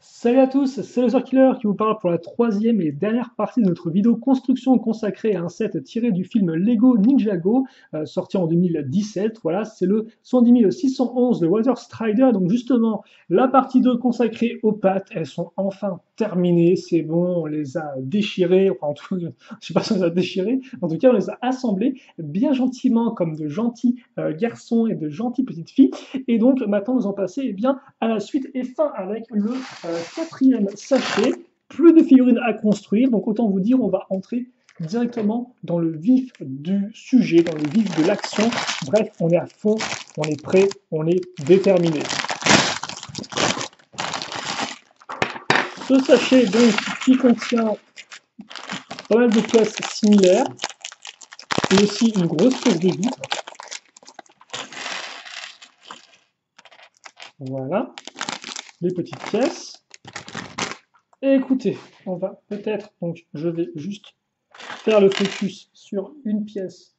Salut à tous, c'est le Sir Killer qui vous parle pour la troisième et dernière partie de notre vidéo construction consacrée à un set tiré du film Lego Ninjago, sorti en 2017. Voilà, c'est le 110 611 de Walter Strider. Donc justement, la partie 2 consacrée aux pattes, elles sont enfin terminées. C'est bon, on les a déchirées. Enfin, en tout cas, je sais pas si on les a déchirées. En tout cas, on les a assemblées bien gentiment comme de gentils garçons et de gentilles petites filles. Et donc maintenant, nous en passer bien à la suite et fin avec le quatrième sachet, plus de figurines à construire, donc autant vous dire, on va entrer directement dans le vif du sujet, dans le vif de l'action. Bref, on est à fond, on est prêt, on est déterminé. Ce sachet donc qui contient pas mal de pièces similaires et aussi une grosse pièce de vitre. Voilà, les petites pièces. Et écoutez, on va peut-être, donc je vais juste faire le focus sur une pièce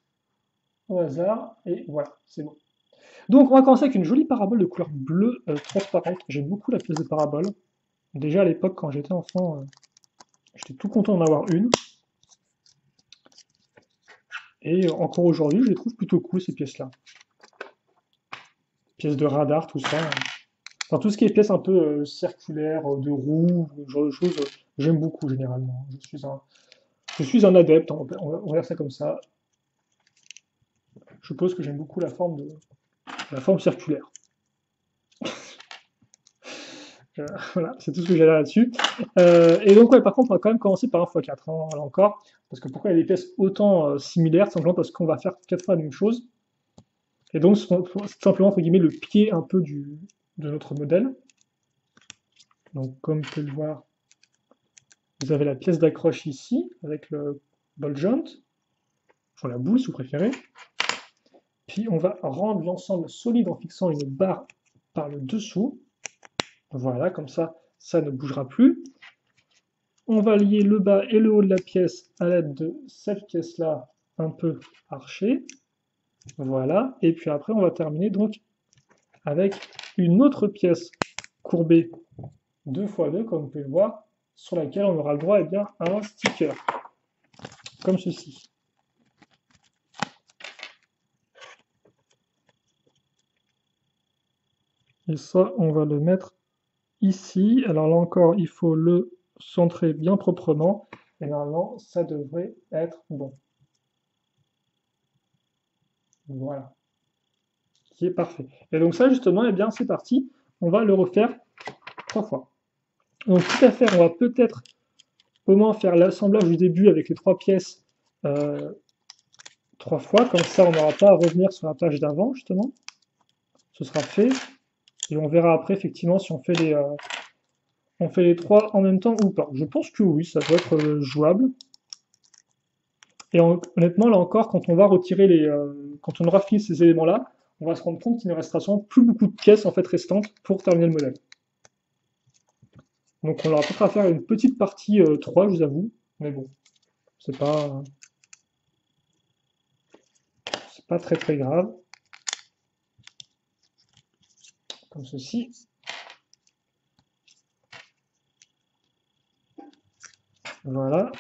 au hasard, et voilà, c'est bon. Donc on va commencer avec une jolie parabole de couleur bleue transparente. J'aime beaucoup la pièce de parabole. Déjà à l'époque, quand j'étais enfant, j'étais tout content d'en avoir une. Et encore aujourd'hui, je les trouve plutôt cool, ces pièces-là. Pièces de radar, tout ça. Enfin, tout ce qui est pièces un peu circulaires, de roues, ce genre de choses, j'aime beaucoup généralement. Je suis un adepte, on va dire ça comme ça. Je suppose que j'aime beaucoup la forme circulaire. Voilà, c'est tout ce que j'ai là-dessus. Et donc, ouais, par contre, on va quand même commencer par un x4, hein, là encore. Parce que pourquoi il y a des pièces autant similaires? Simplement parce qu'on va faire 4 fois la même chose. Et donc, c'est simplement, entre guillemets, le pied un peu de notre modèle. Donc, comme vous pouvez le voir, vous avez la pièce d'accroche ici, avec le ball joint, pour la boule si vous préférez. Puis, on va rendre l'ensemble solide en fixant une barre par le dessous. Voilà, comme ça, ça ne bougera plus. On va lier le bas et le haut de la pièce à l'aide de cette pièce-là, un peu archée. Voilà, et puis après, on va terminer donc avec une autre pièce courbée 2x2, comme vous pouvez le voir, sur laquelle on aura le droit bien, à un sticker, comme ceci. Et ça, on va le mettre ici. Alors là encore, il faut le centrer bien proprement. Et normalement, ça devrait être bon. Voilà. Qui est parfait. Et donc ça, justement, eh bien, c'est parti. On va le refaire 3 fois. Donc, tout à fait, on va peut-être au moins faire l'assemblage du début avec les 3 pièces 3 fois. Comme ça, on n'aura pas à revenir sur la page d'avant, justement. Ce sera fait. Et on verra après, effectivement, si on fait les 3 en même temps ou pas. Je pense que oui, ça doit être jouable. Et honnêtement, là encore, quand on va retirer quand on aura fini ces éléments-là, on va se rendre compte qu'il ne restera sans plus beaucoup de pièces en fait restantes pour terminer le modèle. Donc on aura peut-être à faire une petite partie 3, je vous avoue, mais bon, c'est pas très très grave. Comme ceci. Voilà.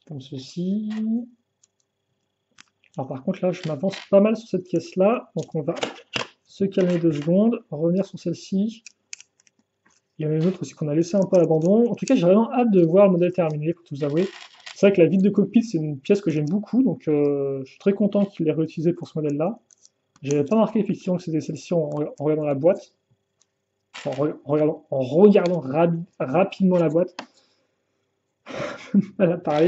Comme ceci. Alors par contre là, je m'avance pas mal sur cette pièce-là, donc on va se calmer 2 secondes, revenir sur celle-ci. Il y en a une autre aussi qu'on a laissé un peu à l'abandon. En tout cas, j'ai vraiment hâte de voir le modèle terminé, pour tout vous avouer. C'est vrai que la vitre de cockpit, c'est une pièce que j'aime beaucoup, donc je suis très content qu'il l'ait réutilisée pour ce modèle-là. J'avais pas marqué effectivement que c'était celle-ci en regardant la boîte, en regardant rapidement la boîte. Elle a parlé.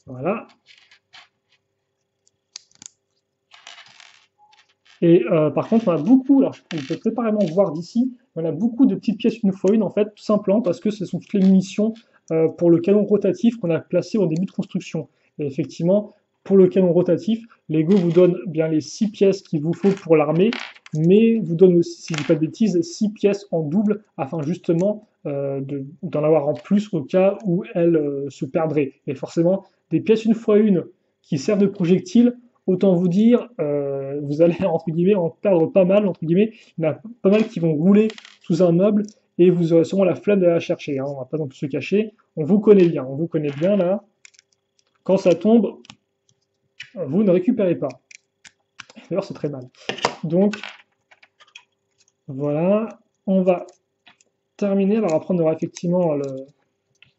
Voilà. Et par contre, on a beaucoup, alors on peut préparément voir d'ici, on a beaucoup de petites pièces une fois une, en fait, tout simplement parce que ce sont toutes les munitions pour le canon rotatif qu'on a placé au début de construction. Et effectivement, pour le canon rotatif, Lego vous donne bien les 6 pièces qu'il vous faut pour l'armée, mais vous donne aussi, si je dis pas de bêtises, 6 pièces en double, afin justement d'en avoir en plus au cas où elle se perdrait. Et forcément, des pièces une fois une qui servent de projectiles, autant vous dire, vous allez entre guillemets en perdre pas mal, entre guillemets, il y en a pas mal qui vont rouler sous un meuble, et vous aurez sûrement la flemme de la chercher, hein, on va pas non plus se cacher, on vous connaît bien là, quand ça tombe, vous ne récupérez pas. D'ailleurs, c'est très mal. Donc, voilà, on va terminer. Alors après, on aura effectivement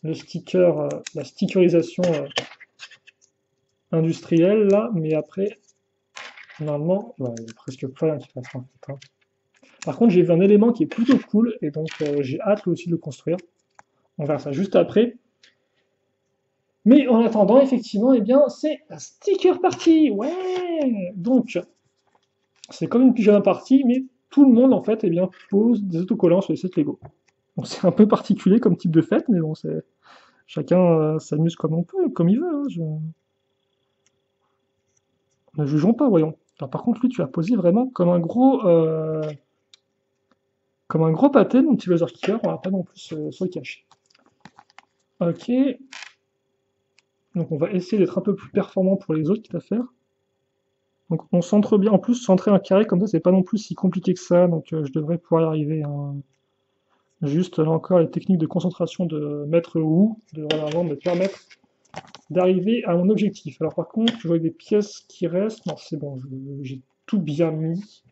le sticker, la stickerisation industrielle, là, mais après, normalement, il n'y a presque plus rien qui passe en fait, hein. Par contre, j'ai vu un élément qui est plutôt cool, et donc j'ai hâte aussi de le construire. On verra ça juste après. Mais en attendant, effectivement, eh bien, c'est la sticker party. Ouais. Donc, c'est comme une pyjama party, mais tout le monde, en fait, eh bien, pose des autocollants sur les sets Lego. Donc, c'est un peu particulier comme type de fête, mais bon, c'est chacun s'amuse comme on peut, comme il veut, hein, ne jugeons pas, voyons. Alors, par contre, lui, tu as posé vraiment comme un gros pâté, mon petit laser killer. On va pas non plus se le cacher. Ok. Donc, on va essayer d'être un peu plus performant pour les autres, quitte à faire. Donc on centre bien, en plus centrer un carré comme ça c'est pas non plus si compliqué que ça, donc je devrais pouvoir y arriver, hein. Juste là encore les techniques de concentration de mettre où, de vraiment me permettre d'arriver à mon objectif. Alors par contre, je vois des pièces qui restent, non c'est bon, j'ai tout bien mis.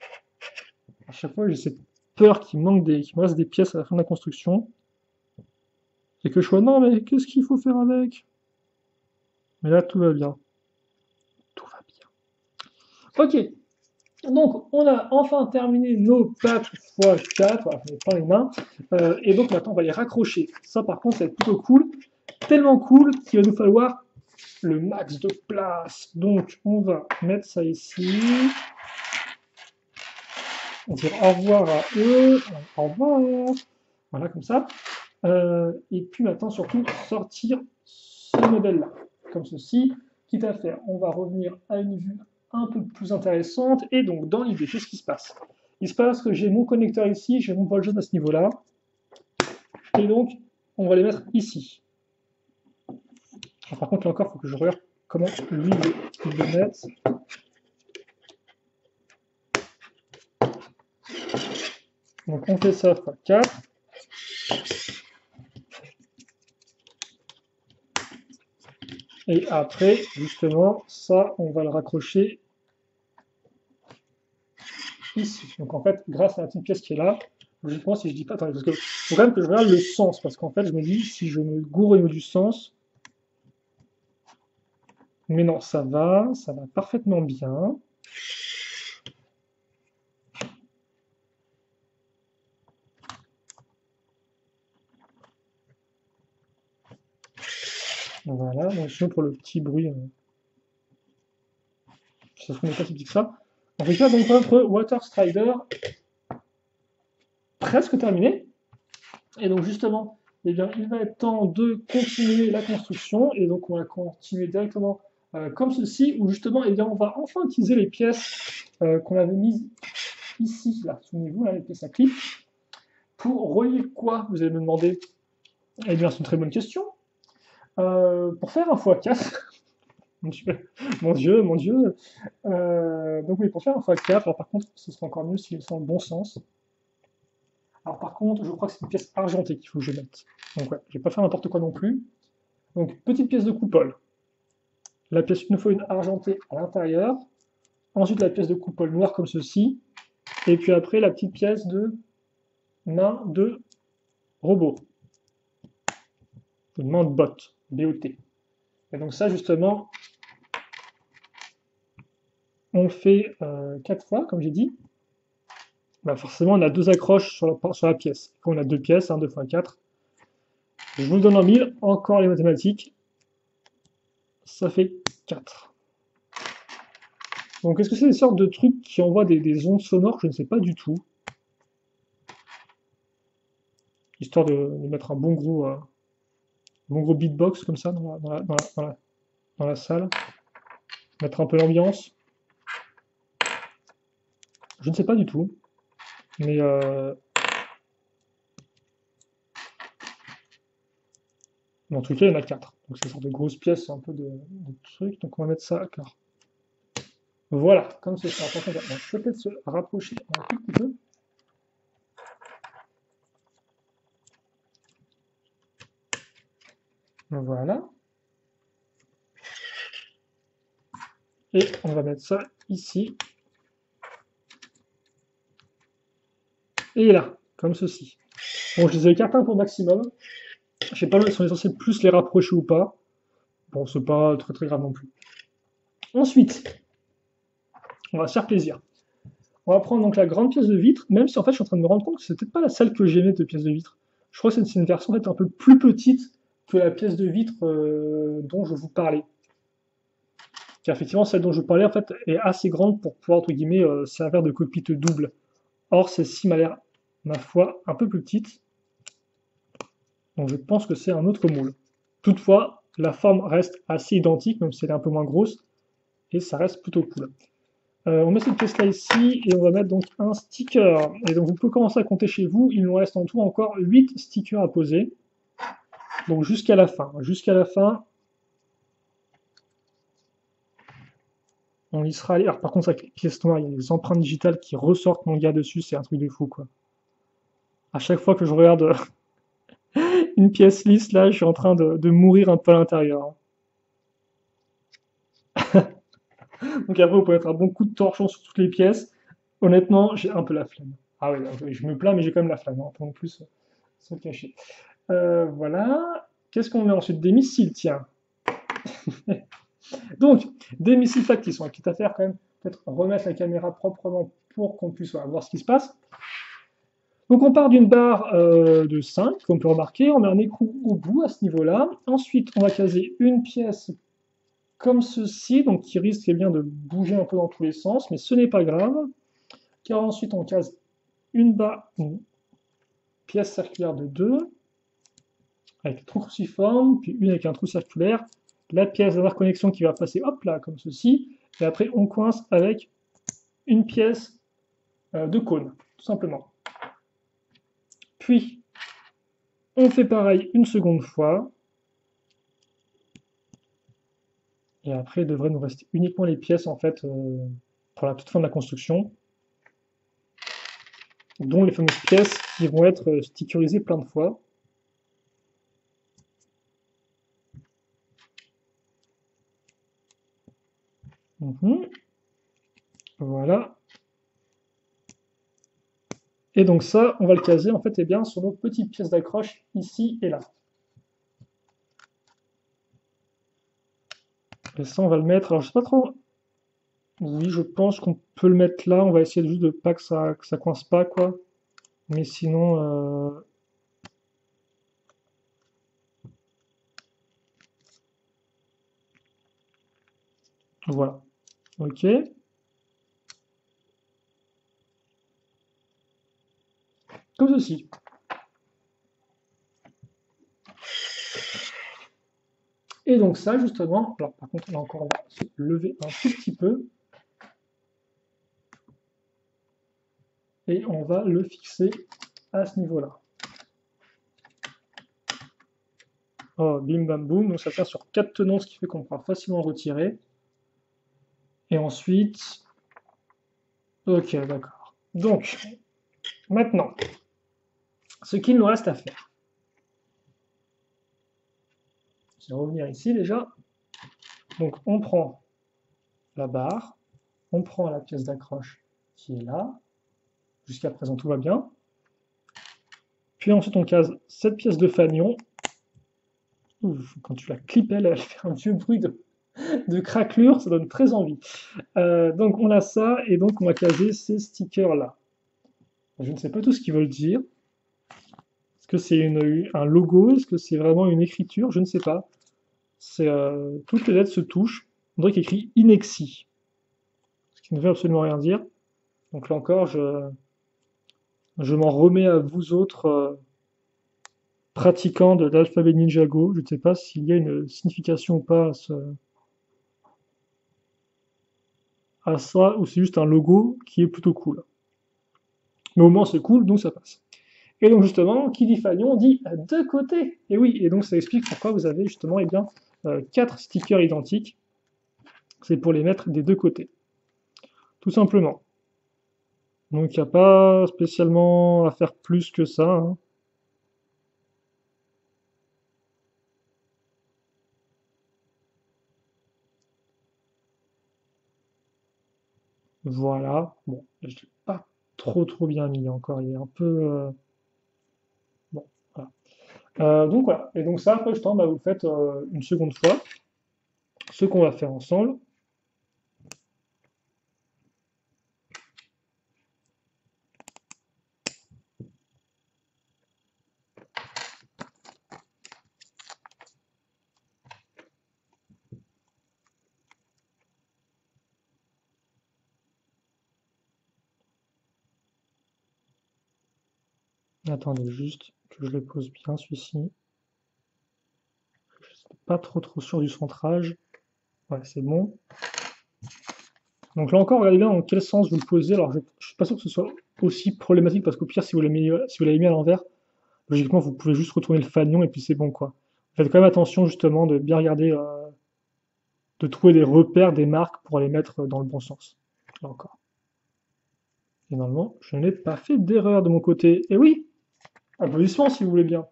À chaque fois j'ai cette peur qu'il me reste des pièces à la fin de la construction. C'est que je vois non mais qu'est-ce qu'il faut faire avec? Mais là tout va bien. Tout va bien. Ok, donc, on a enfin terminé nos 4x4, voilà, je n'ai pas les mains, et donc maintenant on va les raccrocher. Ça par contre, ça va être plutôt cool, tellement cool qu'il va nous falloir le max de place. Donc, on va mettre ça ici, on dire au revoir à eux, au revoir, voilà comme ça. Et puis maintenant, surtout, sortir ce modèle-là, comme ceci, quitte à faire, on va revenir à une vue un peu plus intéressante, et donc dans l'idée, qu'est-ce qui se passe? Il se passe que j'ai mon connecteur ici, j'ai mon bol jaune à ce niveau-là, et donc on va les mettre ici. Alors, par contre, là encore, il faut que je regarde comment lui il le met. Donc on fait ça x4. Et après, justement, ça, on va le raccrocher ici. Donc en fait, grâce à la petite pièce qui est là, logiquement, si je dis pas, attendez, parce que faut quand même que je regarde le sens, parce qu'en fait, je me dis, si je me gourre au niveau du sens, mais non, ça va parfaitement bien. Voilà, donc sinon pour le petit bruit, ça se n'est pas si petit que ça. En fait, là, donc notre Water Strider, presque terminé. Et donc justement, eh bien, il va être temps de continuer la construction, et donc on va continuer directement comme ceci, où justement, eh bien, on va enfin utiliser les pièces qu'on avait mises ici, là, souvenez-vous, là, les pièces à clip, pour relier quoi, vous allez me demander? Eh bien, c'est une très bonne question. Pour faire un x4, mon Dieu, mon Dieu, mon Dieu. Donc oui, pour faire un x4, alors par contre, ce sera encore mieux s'ils sont dans le bon sens. Alors par contre, je crois que c'est une pièce argentée qu'il faut que je mette. Donc ouais, je vais pas faire n'importe quoi non plus. Donc petite pièce de coupole. La pièce une fois une argentée à l'intérieur. Ensuite la pièce de coupole noire comme ceci. Et puis après la petite pièce de main de robot. Une main de bot, B-O-T. Et donc ça justement, on fait 4 fois, comme j'ai dit. Bah forcément, on a deux accroches sur la pièce. Quand on a deux pièces, 2 x 4. Je vous le donne en 1000, encore les mathématiques. Ça fait 4. Donc, est-ce que c'est des sortes de trucs qui envoient des ondes sonores? Je ne sais pas du tout. Histoire de mettre un bon gros beatbox comme ça dans la salle. Mettre un peu l'ambiance. Je ne sais pas du tout. Mais en tout cas, il y en a 4. Donc c'est une sorte de grosse pièce, un peu de truc. Donc on va mettre ça à quart. Voilà, comme c'est ça. On va peut-être se rapprocher un tout petit peu. Voilà. Et on va mettre ça ici. Et là, comme ceci. Bon, je les écarte un peu au maximum. Je sais pas si on est censé plus les rapprocher ou pas. Bon, c'est pas très très grave non plus. Ensuite, on va se faire plaisir. On va prendre donc la grande pièce de vitre, même si en fait je suis en train de me rendre compte que c'était pas la celle que j'aimais de pièce de vitre. Je crois que c'est une version en fait un peu plus petite que la pièce de vitre dont je vous parlais. Car effectivement, celle dont je vous parlais en fait est assez grande pour pouvoir entre guillemets servir de cockpit double. Or, celle-ci m'a l'air, ma foi, un peu plus petite. Donc je pense que c'est un autre moule. Toutefois, la forme reste assez identique, même si elle est un peu moins grosse, et ça reste plutôt cool. On met cette pièce là ici, et on va mettre donc un sticker. Et donc vous pouvez commencer à compter chez vous, il nous reste en tout encore 8 stickers à poser. Donc jusqu'à la fin. Jusqu'à la fin, on y sera allé. Alors par contre, avec les pièces noires, il y a des empreintes digitales qui ressortent mon gars dessus, c'est un truc de fou quoi. À chaque fois que je regarde une pièce lisse, là, je suis en train de mourir un peu à l'intérieur. Donc après, vous pouvez mettre un bon coup de torchon sur toutes les pièces. Honnêtement, j'ai un peu la flemme. Ah oui, je me plains, mais j'ai quand même la flemme, hein, pour en plus se cacher. Voilà. Qu'est-ce qu'on met ensuite? Des missiles, tiens. Donc, des missiles factices. On va quitte à faire quand même, peut-être remettre la caméra proprement pour qu'on puisse voir ce qui se passe. Donc on part d'une barre de 5, comme on peut remarquer, on met un écrou au bout à ce niveau-là. Ensuite, on va caser une pièce comme ceci, donc qui risque bien de bouger un peu dans tous les sens, mais ce n'est pas grave, car ensuite on case une pièce circulaire de 2, avec un trou cruciforme, puis une avec un trou circulaire, la pièce d'interconnexion qui va passer, hop là, comme ceci, et après on coince avec une pièce de cône, tout simplement. Puis, on fait pareil une seconde fois, et après il devrait nous rester uniquement les pièces en fait pour la toute fin de la construction, dont les fameuses pièces qui vont être stickerisées plein de fois. Voilà. Et donc ça, on va le caser en fait bien, sur nos petites pièces d'accroche ici et là. Et ça, on va le mettre. Alors, je sais pas trop. Oui, je pense qu'on peut le mettre là. On va essayer juste de pas que ça coince pas, quoi. Mais sinon, voilà. Ok. Comme ceci. Et donc ça, justement, alors par contre, là encore, on va se lever un tout petit peu. Et on va le fixer à ce niveau-là. Oh, bim bam boum, donc ça tient sur 4 tenons, ce qui fait qu'on pourra facilement retirer. Et ensuite, ok, d'accord. Donc, maintenant, ce qu'il nous reste à faire, c'est revenir ici déjà. Donc, on prend la barre, on prend la pièce d'accroche qui est là. Jusqu'à présent, tout va bien. Puis ensuite, on case cette pièce de fanion. Ouf, quand tu la clips, elle fait un vieux bruit de craquelure, ça donne très envie. Donc, on a ça, et donc on va caser ces stickers-là. Je ne sais pas tout ce qu'ils veulent dire. Est-ce que c'est un logo? Est-ce que c'est vraiment une écriture? Je ne sais pas. Toutes les lettres se touchent. On dirait qu'il y a écrit Inexi, ce qui ne veut absolument rien dire. Donc là encore, je m'en remets à vous autres pratiquants de l'alphabet Ninjago. Je ne sais pas s'il y a une signification ou pas à ce. à ça où c'est juste un logo qui est plutôt cool. Mais au moins c'est cool, donc ça passe. Et donc justement, qui dit fanion dit deux côtés. Et oui, et donc ça explique pourquoi vous avez justement eh bien, 4 stickers identiques. C'est pour les mettre des deux côtés, tout simplement. Donc il n'y a pas spécialement à faire plus que ça, hein. Voilà. Bon, je l'ai pas trop bien mis encore. Il est un peu bon. Voilà. Donc voilà. Et donc ça, après, justement, bah, vous le faites une seconde fois. Ce qu'on va faire ensemble. Attendez juste que je le pose bien celui-ci. Je suis pas trop sûr du centrage. Ouais, c'est bon. Donc là encore, regardez bien dans quel sens vous le posez. Alors je ne suis pas sûr que ce soit aussi problématique parce qu'au pire, si vous l'avez mis à l'envers, logiquement, vous pouvez juste retourner le fanion et puis c'est bon quoi. Faites quand même attention justement de bien regarder, de trouver des repères, des marques pour les mettre dans le bon sens. Là encore. Et normalement, je n'ai pas fait d'erreur de mon côté. Et oui, applaudissements si vous voulez bien.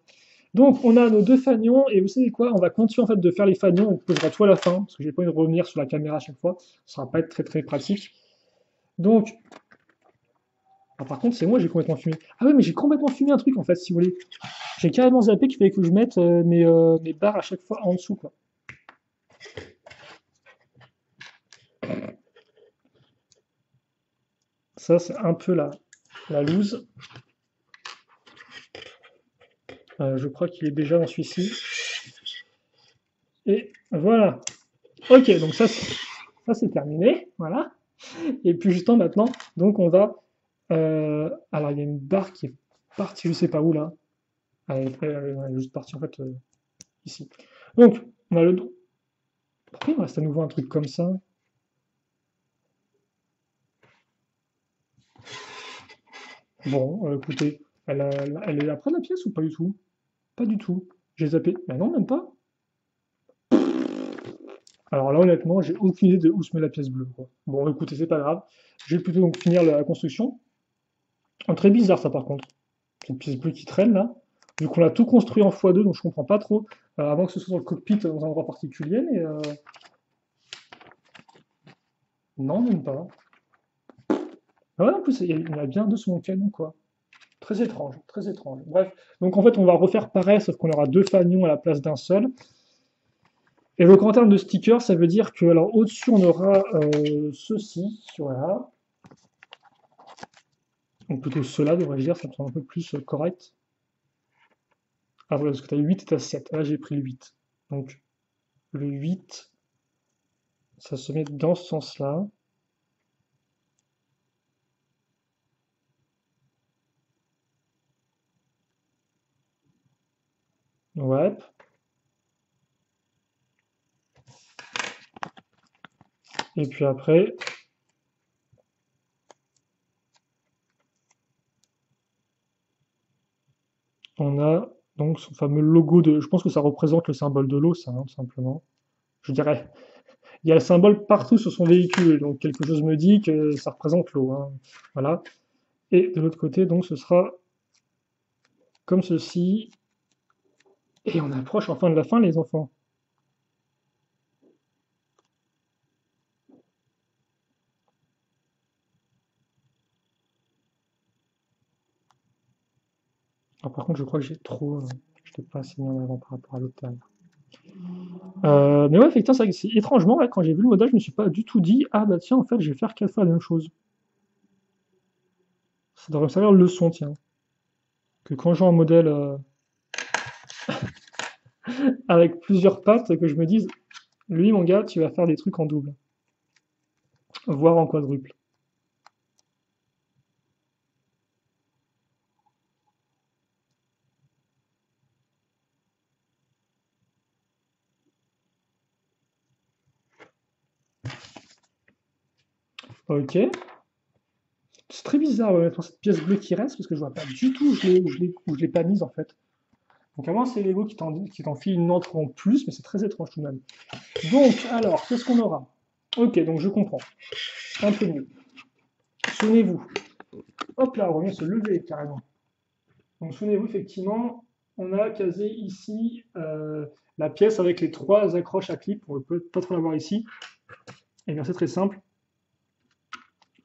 Donc on a nos deux fanions et vous savez quoi? On va continuer en fait de faire les fanions. On posera tout à la fin parce que j'ai pas envie de revenir sur la caméra à chaque fois. Ça va pas être très pratique. Donc, ah, par contre, c'est moi, j'ai complètement fumé. Ah ouais, mais j'ai complètement fumé un truc en fait, si vous voulez. J'ai carrément zappé qu'il fallait que je mette mes barres à chaque fois en dessous, quoi. Ça, c'est un peu la loose. Je crois qu'il est déjà dans celui-ci. Et voilà. Ok, donc ça c'est terminé. Voilà. Et puis justement maintenant, donc on va. Alors il y a une barre qui est partie, je sais pas où là. Elle est juste partie en fait ici. Donc on a le. Pourquoi il me reste à nouveau un truc comme ça? Bon, écoutez, elle est après la pièce ou pas du tout? Pas du tout. J'ai zappé. Mais non, même pas. Alors là, honnêtement, j'ai aucune idée de où se met la pièce bleue, quoi. Bon, écoutez, c'est pas grave. Je vais plutôt donc finir la construction. Très bizarre ça par contre. Cette pièce bleue qui traîne là. Vu qu'on l'a tout construit en x2, donc je comprends pas trop. Avant que ce soit dans le cockpit dans un endroit particulier, mais non, même pas. Ah ouais, en plus, il y en a bien deux sur mon canon, quoi. Très étrange, très étrange. Bref, donc en fait, on va refaire pareil, sauf qu'on aura deux fanions à la place d'un seul. Et donc en termes de stickers, ça veut dire que alors au-dessus on aura ceci, voilà, ou plutôt cela devrais-je dire, ça me semble un peu plus correct. Ah voilà, parce que tu as 8 et tu as 7. Là j'ai pris le 8. Donc le 8, ça se met dans ce sens-là. Ouais. Et puis après, on a donc son fameux logo de. Je pense que ça représente le symbole de l'eau, ça, hein, tout simplement. Je dirais, il y a le symbole partout sur son véhicule, donc quelque chose me dit que ça représente l'eau, hein. Voilà. Et de l'autre côté, donc ce sera comme ceci. Et on approche enfin de la fin, les enfants. Alors, par contre, je crois que j'ai trop. Je l'ai pas assez mis en avant par rapport à l'autre derrière. Mais ouais, effectivement, étrangement, ouais, quand j'ai vu le modèle, je me suis pas du tout dit, ah bah tiens, en fait, je vais faire 4 fois la même chose. Ça devrait me servir de leçon, tiens. Que quand j'ai un modèle avec plusieurs pattes, que je me dise, lui, mon gars, tu vas faire des trucs en double, voire en quadruple. Ok. C'est très bizarre, honnêtement, cette pièce bleue qui reste, parce que je vois pas du tout où je l'ai pas mise, en fait. Donc, à moins c'est Lego qui t'en file une autre en plus, mais c'est très étrange tout de même. Donc, alors, qu'est-ce qu'on aura? Ok, donc je comprends. Un peu mieux. Souvenez-vous. Hop là, on vient se lever carrément. Donc, souvenez-vous, effectivement, on a casé ici la pièce avec les trois accroches à clip. On ne peut pas trop l'avoir ici. Et bien, c'est très simple.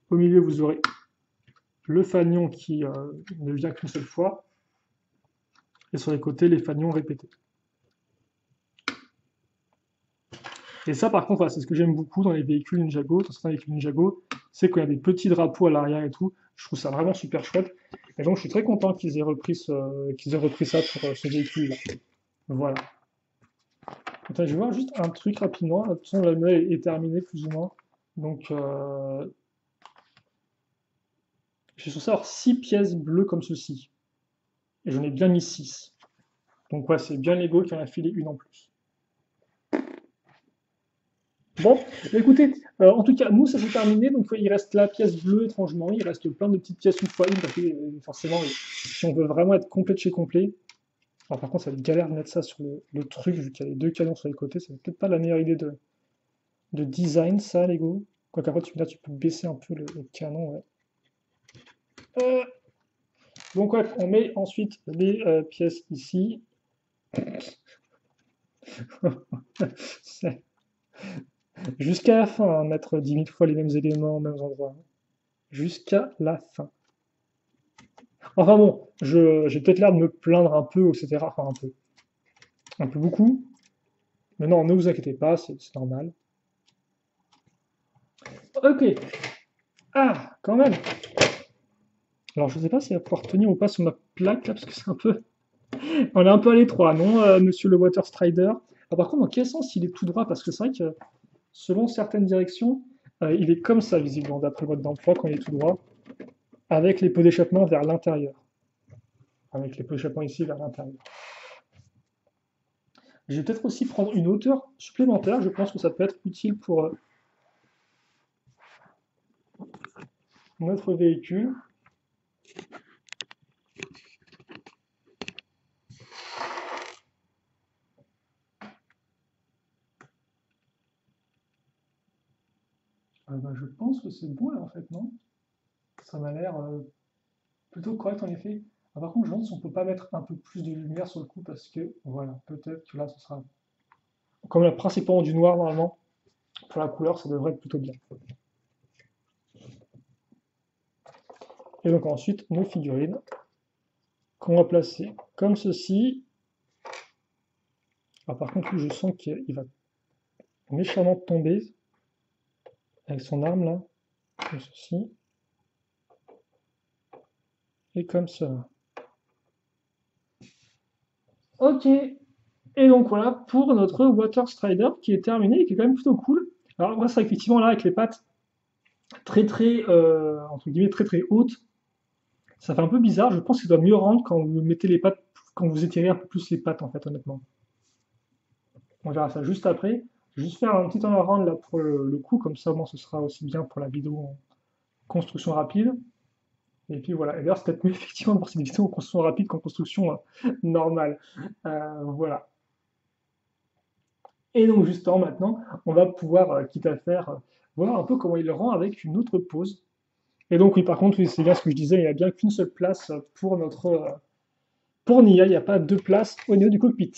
Au milieu, vous aurez le fanion qui ne vient qu'une seule fois. Et sur les côtés, les fanions répétés. Et ça, par contre, voilà, c'est ce que j'aime beaucoup dans les véhicules Ninjago, dans certains véhicules Ninjago, c'est qu'il y a des petits drapeaux à l'arrière et tout. Je trouve ça vraiment super chouette. Et donc, je suis très content qu'ils aient repris ça pour ce véhicule-là. Voilà. Attends, je vais voir juste un truc rapidement. De toute façon, la mail est terminée plus ou moins. Donc, je suis censé avoir 6 pièces bleues comme ceci. Et j'en ai bien mis 6. Donc, ouais, c'est bien Lego qui en a filé une en plus. Bon, bah écoutez, en tout cas, nous, ça s'est terminé. Donc, il reste la pièce bleue, étrangement. Il reste plein de petites pièces une fois une, parce que forcément, si on veut vraiment être complet de chez complet. Alors, par contre, ça va être galère de mettre ça sur le truc, vu qu'il y a les deux canons sur les côtés. C'est peut-être pas la meilleure idée de design, ça, Lego. Quoique, après, là, tu peux baisser un peu le canon, ouais. Euh, donc, ouais, on met ensuite les pièces ici. C'est- Jusqu'à la fin, hein, mettre 10 000 fois les mêmes éléments aux mêmes endroits. Jusqu'à la fin. Enfin bon, j'ai peut-être l'air de me plaindre un peu, etc. Enfin, un peu beaucoup. Mais non, ne vous inquiétez pas, c'est normal. Ok. Ah, quand même. Alors, je sais pas si elle va pouvoir tenir ou pas sur ma plaque, là, parce que c'est un peu... On est un peu à l'étroit, non, monsieur le Water Strider? Ah, par contre, dans quel sens il est tout droit? Parce que c'est vrai que, selon certaines directions, il est comme ça, visiblement, d'après le mode d'emploi, quand il est tout droit, avec les pots d'échappement vers l'intérieur. Avec les pots d'échappement ici vers l'intérieur. Je vais peut-être aussi prendre une hauteur supplémentaire, je pense que ça peut être utile pour notre véhicule. Ben, je pense que c'est bon là en fait, non? Ça m'a l'air plutôt correct en effet. Ah, par contre, je me demande si on peut pas mettre un peu plus de lumière sur le coup parce que voilà, peut-être que là ce sera. Comme la principalement du noir normalement, pour la couleur, ça devrait être plutôt bien. Et donc ensuite, nos figurines qu'on va placer comme ceci. Ah, par contre, lui, je sens qu'il va méchamment tomber avec son arme là, comme ceci, et comme ça. Ok, et donc voilà pour notre Water Strider qui est terminé et qui est quand même plutôt cool. Alors moi, c'est effectivement là avec les pattes très entre guillemets très hautes, ça fait un peu bizarre. Je pense qu'il doit mieux rendre quand vous mettez les pattes, quand vous étirez un peu plus les pattes en fait honnêtement. On verra ça juste après. Je vais juste faire un petit en rendre là pour le coup, comme ça bon, ce sera aussi bien pour la vidéo en construction rapide. Et puis voilà. Et d'ailleurs, c'est peut-être mieux effectivement pour cette vidéo en construction rapide qu'en construction normale. Voilà. Et donc justement maintenant, on va pouvoir, quitte à faire, voir un peu comment il le rend avec une autre pose. Et donc oui, par contre, oui, c'est bien ce que je disais, il n'y a bien qu'une seule place pour pour Nia, il n'y a pas deux places au niveau du cockpit.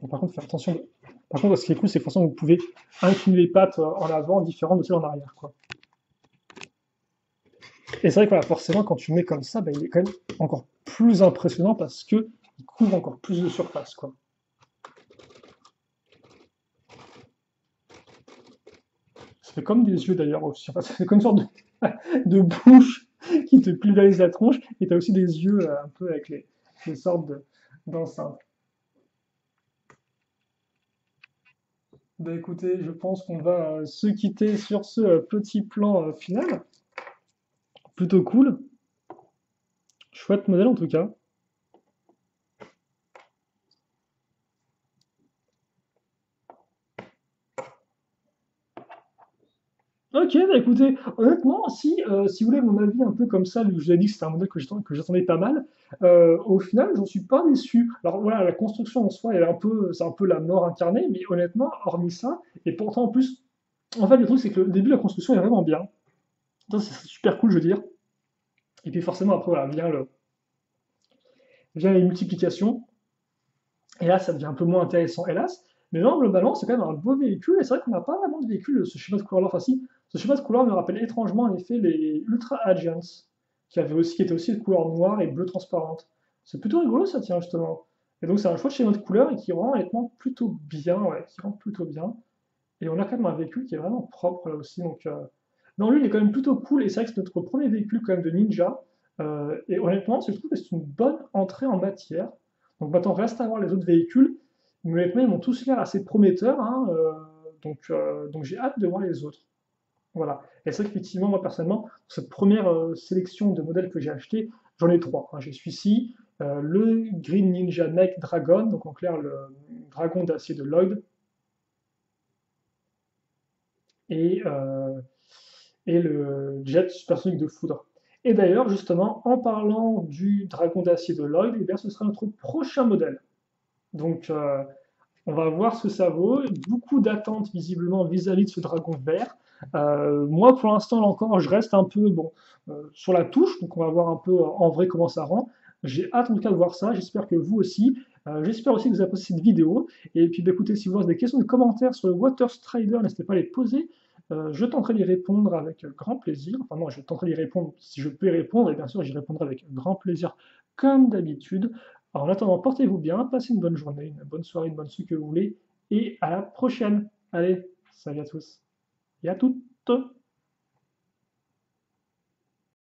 Donc, par contre, faire attention. Par contre, ce qui est cool, c'est que forcément vous pouvez incliner les pattes en avant différentes de celles en arrière, quoi. Et c'est vrai que voilà, forcément, quand tu mets comme ça, bah, il est quand même encore plus impressionnant parce que il couvre encore plus de surface, quoi. Ça fait comme des yeux d'ailleurs aussi. Enfin, ça fait comme une sorte de bouche qui te pulvérise la tronche et tu as aussi des yeux un peu avec les sortes d'enceintes. Bah écoutez, je pense qu'on va se quitter sur ce petit plan final. Plutôt cool. Chouette modèle en tout cas. Ok, bah écoutez, honnêtement, si vous voulez mon avis un peu comme ça, je vous ai dit que c'était un modèle que j'attendais pas mal, au final, j'en suis pas déçu. Alors voilà, la construction en soi, elle est un peu, c'est un peu la mort incarnée, mais honnêtement, hormis ça, et pourtant en plus, en fait, le truc, c'est que le début de la construction est vraiment bien. Ça, c'est super cool, je veux dire. Et puis forcément, après, voilà, vient les multiplications, et là, ça devient un peu moins intéressant, hélas. Mais non, globalement, c'est quand même un beau véhicule, et c'est vrai qu'on n'a pas vraiment de véhicule, ce schéma de couleur-là. Enfin, si, ce schéma de couleur me rappelle étrangement, en effet, les Ultra Agents, qui étaient aussi de couleur noire et bleu transparente. C'est plutôt rigolo, ça, tient, justement. Et donc, c'est un choix de schéma de couleur et qui rend honnêtement plutôt bien, ouais, qui rend plutôt bien. Et on a quand même un véhicule qui est vraiment propre, là aussi. Donc, non, lui, il est quand même plutôt cool, et c'est vrai que c'est notre premier véhicule, quand même, de Ninja. Et honnêtement, je trouve que c'est une bonne entrée en matière. Donc maintenant, reste à voir les autres véhicules. Mais honnêtement, ils m'ont tous l'air assez prometteurs, hein, donc j'ai hâte de voir les autres. Voilà. Et c'est vrai qu'effectivement, moi personnellement, pour cette première sélection de modèles que j'ai acheté, j'en ai trois, hein. J'ai celui-ci, le Green Ninja Nike Dragon, donc en clair le dragon d'acier de Lloyd, et, euh, et le jet supersonique de foudre. Et d'ailleurs, justement, en parlant du dragon d'acier de Lloyd, eh bien, ce sera notre prochain modèle. Donc, on va voir ce que ça vaut. Beaucoup d'attentes visiblement vis-à-vis de ce dragon vert. Moi, pour l'instant, là encore, je reste un peu bon, sur la touche, donc on va voir un peu en vrai comment ça rend. J'ai hâte en tout cas de voir ça. J'espère que vous aussi. J'espère aussi que vous avez apprécié cette vidéo. Et puis, bah, écoutez, si vous avez des questions, des commentaires sur le Water Strider, n'hésitez pas à les poser. Je tenterai d'y répondre avec grand plaisir. Enfin, non, je tenterai d'y répondre si je peux y répondre. Et bien sûr, j'y répondrai avec grand plaisir, comme d'habitude. Alors, en attendant, portez-vous bien, passez une bonne journée, une bonne soirée, une bonne suite que vous voulez, et à la prochaine. Allez, salut à tous et à toutes.